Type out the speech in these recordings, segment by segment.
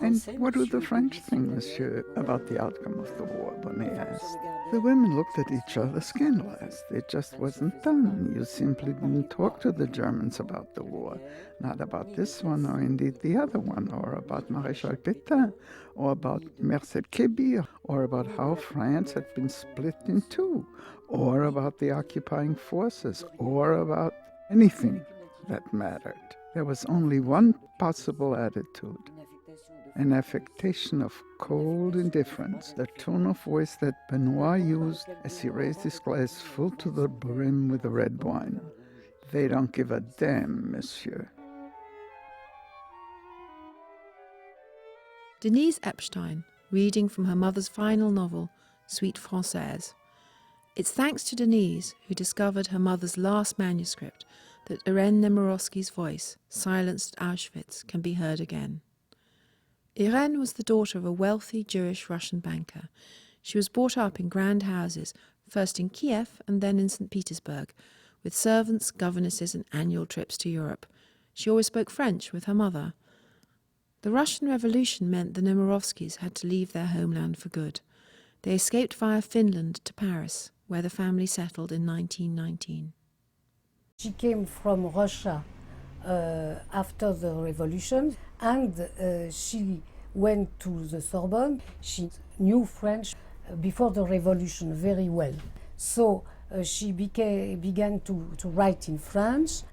And what do the French think, monsieur, about the outcome of the war, Bonnet asked. The women looked at each other scandalized. It just wasn't done. You simply didn't talk to the Germans about the war. Not about this one, or indeed the other one, or about Maréchal Pétain, or about Merced Kébir, or about how France had been split in two, or about the occupying forces, or about anything that mattered. There was only one possible attitude, an affectation of cold indifference, the tone of voice that Benoit used as he raised his glass full to the brim with the red wine. They don't give a damn, monsieur. Denise Epstein, reading from her mother's final novel, Suite Française. It's thanks to Denise, who discovered her mother's last manuscript, that Irene Nemirovsky's voice, silenced at Auschwitz, can be heard again. Irene was the daughter of a wealthy Jewish Russian banker. She was brought up in grand houses, first in Kiev and then in St. Petersburg, with servants, governesses and annual trips to Europe. She always spoke French with her mother. The Russian Revolution meant the Nemirovskys had to leave their homeland for good. They escaped via Finland to Paris, where the family settled in 1919. She came from Russia after the revolution, and she went to the Sorbonne. She knew French before the revolution very well. So she began to write in French.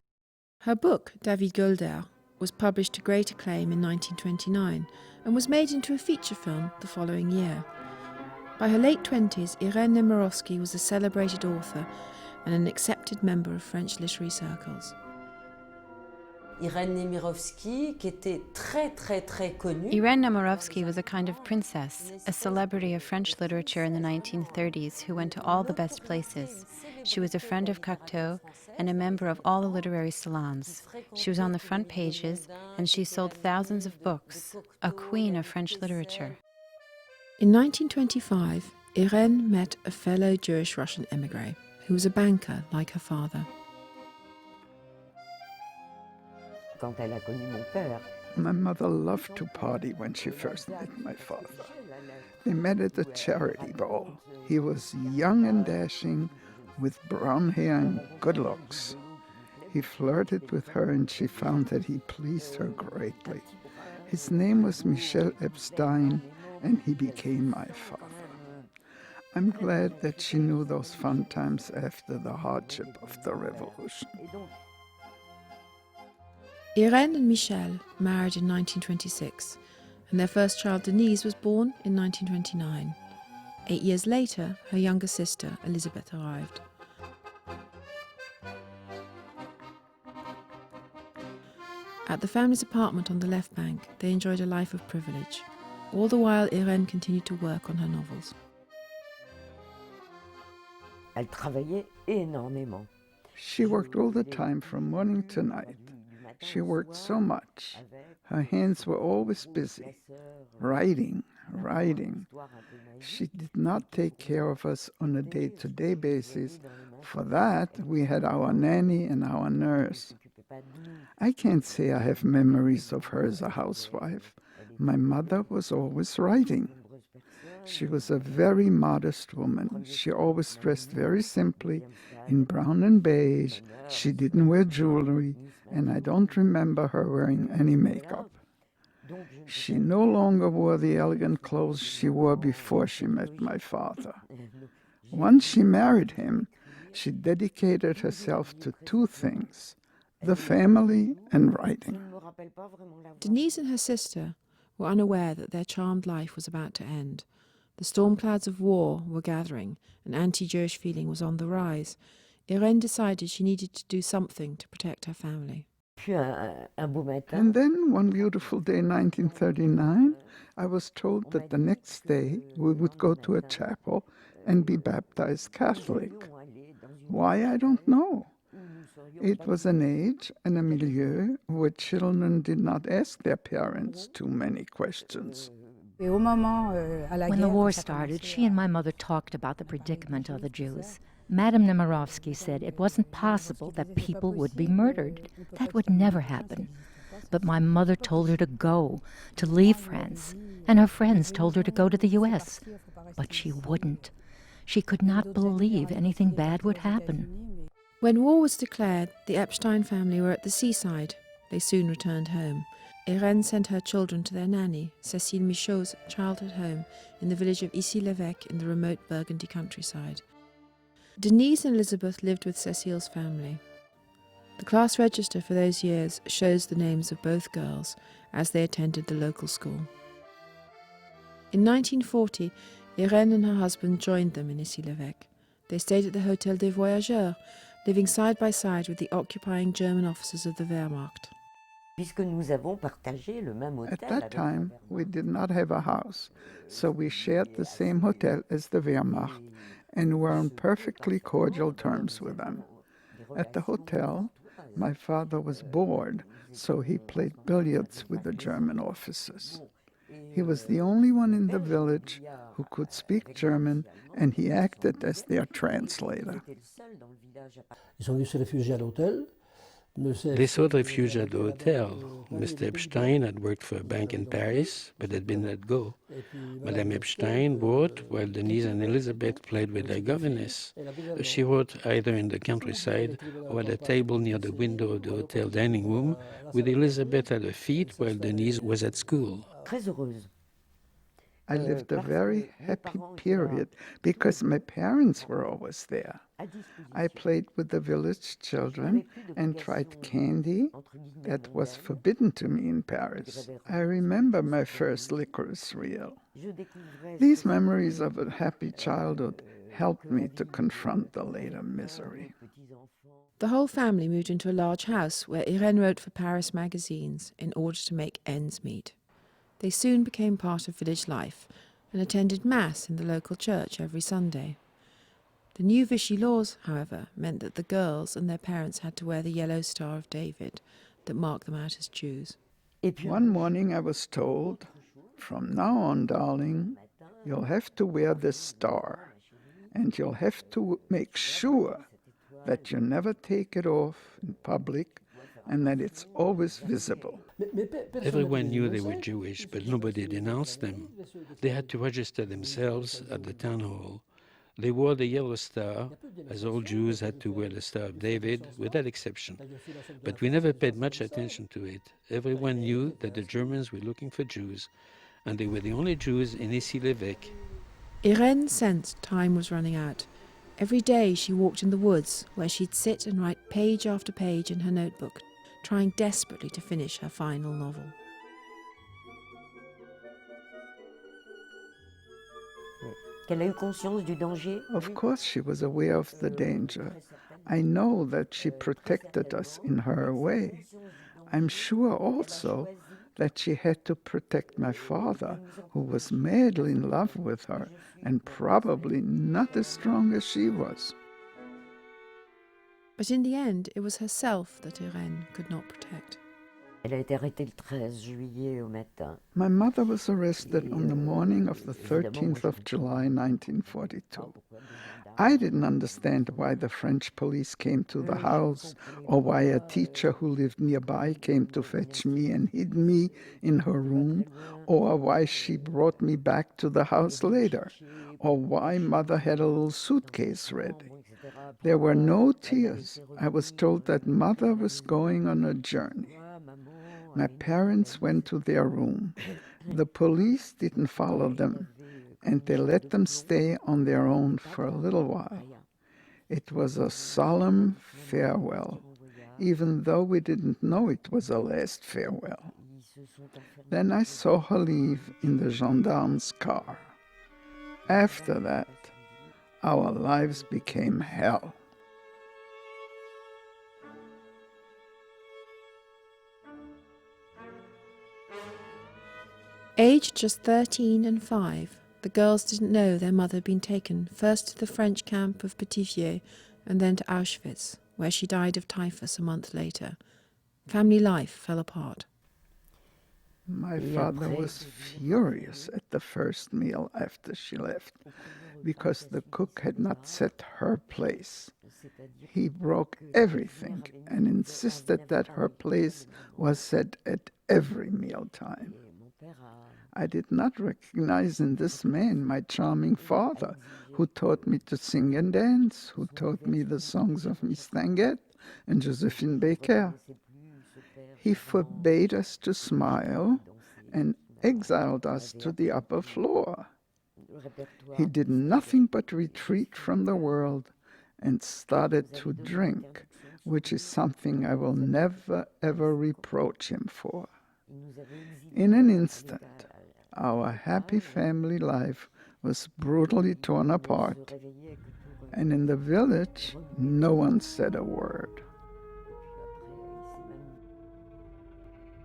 Her book, David Golder, was published to great acclaim in 1929 and was made into a feature film the following year. By her late 20s, Irene Nemirovsky was a celebrated author and an accepted member of French literary circles. Irene Nemirovsky, qui était très connue. Irene Nemirovsky was a kind of princess, a celebrity of French literature in the 1930s who went to all the best places. She was a friend of Cocteau and a member of all the literary salons. She was on the front pages and she sold thousands of books, a queen of French literature. In 1925, Irene met a fellow Jewish Russian émigré who was a banker like her father. Quand elle a connu mon père. My mother loved to party when she first met my father. They met at a charity ball. He was young and dashing, with brown hair and good looks. He flirted with her and she found that he pleased her greatly. His name was Michel Epstein, and he became my father. I'm glad that she knew those fun times after the hardship of the revolution. Irene and Michel married in 1926, and their first child Denise was born in 1929. 8 years later, her younger sister Elisabeth arrived. At the family's apartment on the left bank, they enjoyed a life of privilege. All the while, Irene continued to work on her novels. Elle travaillait énormément. She worked all the time from morning to night. She worked so much. Her hands were always busy. Writing. She did not take care of us on a day-to-day basis. For that, we had our nanny and our nurse. I can't say I have memories of her as a housewife. My mother was always writing. She was a very modest woman. She always dressed very simply, in brown and beige. She didn't wear jewelry, and I don't remember her wearing any makeup. She no longer wore the elegant clothes she wore before she met my father. Once she married him, she dedicated herself to two things, the family and writing. Denise and her sister were unaware that their charmed life was about to end. The storm clouds of war were gathering, and anti-Jewish feeling was on the rise. Irene decided she needed to do something to protect her family. And then, one beautiful day in 1939, I was told that the next day we would go to a chapel and be baptized Catholic. Why, I don't know. It was an age and a milieu where children did not ask their parents too many questions. When the war started, she and my mother talked about the predicament of the Jews. Madame Nemirovsky said it wasn't possible that people would be murdered. That would never happen. but my mother told her to go, to leave France, and her friends told her to go to the US. But she wouldn't. She could not believe anything bad would happen. When war was declared, the Epstein family were at the seaside. They soon returned home. Irene sent her children to their nanny, Cécile Michaud's childhood home in the village of Issy-l'Évêque in the remote Burgundy countryside. Denise and Elizabeth lived with Cécile's family. The class register for those years shows the names of both girls as they attended the local school. In 1940, Irene and her husband joined them in Issy-l'Évêque. They stayed at the Hôtel des Voyageurs, living side by side with the occupying German officers of the Wehrmacht. At that time, we did not have a house, so we shared the same hotel as the Wehrmacht and were on perfectly cordial terms with them. At the hotel, my father was bored, so he played billiards with the German officers. He was the only one in the village who could speak German, and he acted as their translator. They sought refuge at the hotel. Mr. Epstein had worked for a bank in Paris, but had been let go. Madame Epstein wrote while Denise and Elizabeth played with their governess. She wrote either in the countryside or at a table near the window of the hotel dining room, with Elizabeth at her feet while Denise was at school. I lived a very happy period because my parents were always there. I played with the village children and tried candy that was forbidden to me in Paris. I remember my first licorice reel. These memories of a happy childhood helped me to confront the later misery. The whole family moved into a large house where Irene wrote for Paris magazines in order to make ends meet. They soon became part of village life and attended Mass in the local church every Sunday. The new Vichy laws, however, meant that the girls and their parents had to wear the yellow Star of David that marked them out as Jews. One morning I was told, "From now on, darling, you'll have to wear this star, and you'll have to make sure that you never take it off in public and that it's always visible." Everyone knew they were Jewish, but nobody denounced them. They had to register themselves at the town hall. They wore the yellow star, as all Jews had to wear the Star of David, with that exception. But we never paid much attention to it. Everyone knew that the Germans were looking for Jews, and they were the only Jews in Issy-l'Évêque. Irene sensed time was running out. Every day she walked in the woods, where she'd sit and write page after page in her notebook, trying desperately to finish her final novel. Of course she was aware of the danger. I know that she protected us in her way. I'm sure also that she had to protect my father, who was madly in love with her and probably not as strong as she was. But in the end, it was herself that Irene could not protect. My mother was arrested on the morning of the 13th of July, 1942. I didn't understand why the French police came to the house, or why a teacher who lived nearby came to fetch me and hid me in her room, or why she brought me back to the house later, or why Mother had a little suitcase ready. There were no tears. I was told that Mother was going on a journey. My parents went to their room. The police didn't follow them, and they let them stay on their own for a little while. It was a solemn farewell, even though we didn't know it was a last farewell. Then I saw her leave in the gendarme's car. After that, our lives became hell. Aged just 13 and 5, the girls didn't know their mother had been taken first to the French camp of Pithiviers and then to Auschwitz, where she died of typhus a month later. Family life fell apart. My father was furious at the first meal after she left. because the cook had not set her place. He broke everything and insisted that her place was set at every mealtime. I did not recognize in this man my charming father, who taught me to sing and dance, who taught me the songs of Miss Tanguette and Josephine Baker. He forbade us to smile and exiled us to the upper floor. He did nothing but retreat from the world and started to drink, which is something I will never ever reproach him for. In an instant, our happy family life was brutally torn apart, and in the village, no one said a word.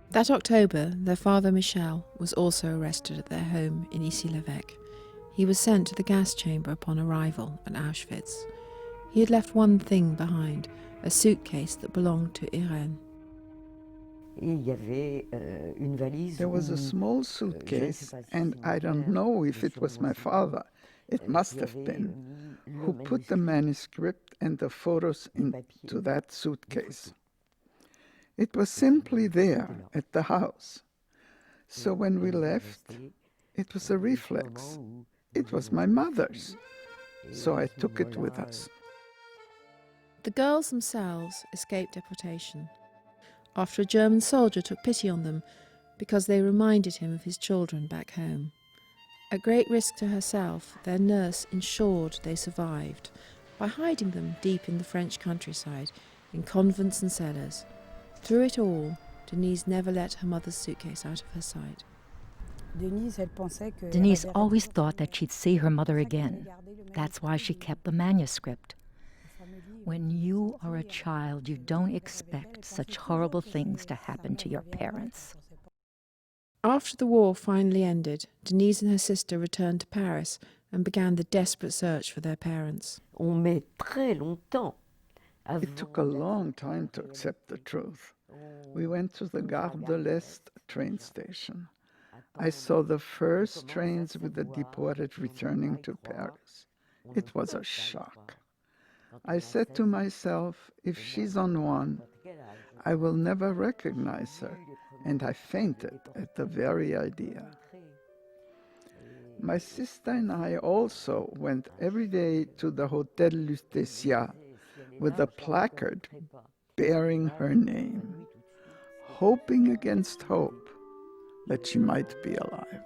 That October, their father Michel was also arrested at their home in Issy-l'Évêque. He was sent to the gas chamber upon arrival at Auschwitz. He had left one thing behind, a suitcase that belonged to Irene. There was a small suitcase, and I don't know if it was my father, it must have been, who put the manuscript and the photos into that suitcase. It was simply there at the house. So when we left, it was a reflex. It was my mother's. So I took it with us. The girls themselves escaped deportation after a German soldier took pity on them because they reminded him of his children back home. At great risk to herself, their nurse ensured they survived by hiding them deep in the French countryside, in convents and cellars. Through it all, Denise never let her mother's suitcase out of her sight. Denise always thought that she'd see her mother again. That's why she kept the manuscript. When you are a child, you don't expect such horrible things to happen to your parents. After the war finally ended, Denise and her sister returned to Paris and began the desperate search for their parents. It took a long time to accept the truth. We went to the Gare de l'Est train station. I saw the first trains with the deported returning to Paris. It was a shock. I said to myself, if she's on one, I will never recognize her, and I fainted at the very idea. My sister and I also went every day to the Hotel Lutetia with a placard bearing her name, hoping against hope that she might be alive.